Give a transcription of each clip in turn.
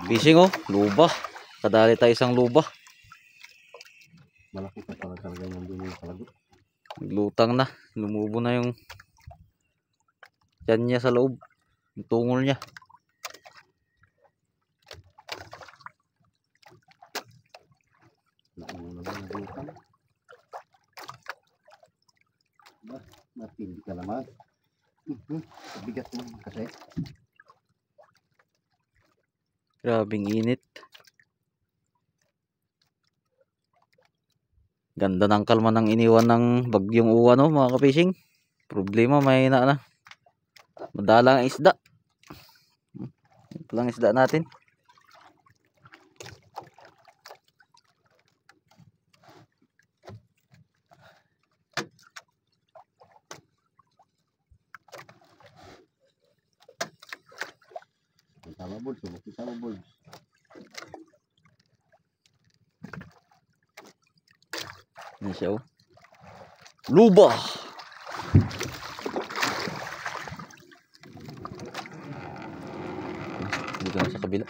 Fishing oh, luba. Kadali tayo isang luba. Malaki pa talaga yung dumi yung kalagot. Lutang na. Lumubo na yung tiyan niya sa loob. Yung tungol niya. Nauna ba nagutan? Matindi ka naman. Bigat mo kasi. Grabing init. Ganda ng kalma ng iniwan ng bagyong uwan, no, mga ka-fishing. Problema, may na. Madalang isda. Ito lang isda natin. Kita mo bold, kita mo bold. Yan siya oh. Luba! Dito na sa kabila.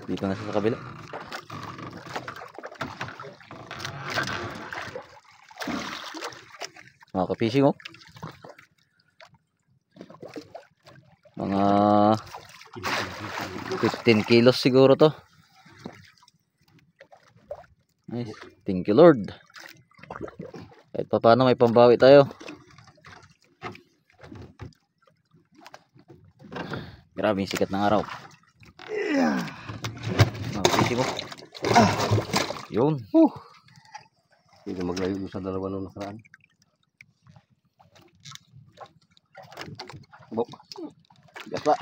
Dito na sa kabila. Mga ka-fishing oh. Mga 15 kilos siguro to. Nice. Thank you Lord. Kahit pa paano may pambawi tayo. Grabe yung sikat ng araw. Mga mo. Yun. Hindi maglayo sa dalawa nung nakaraan. Bok. Bigas pa.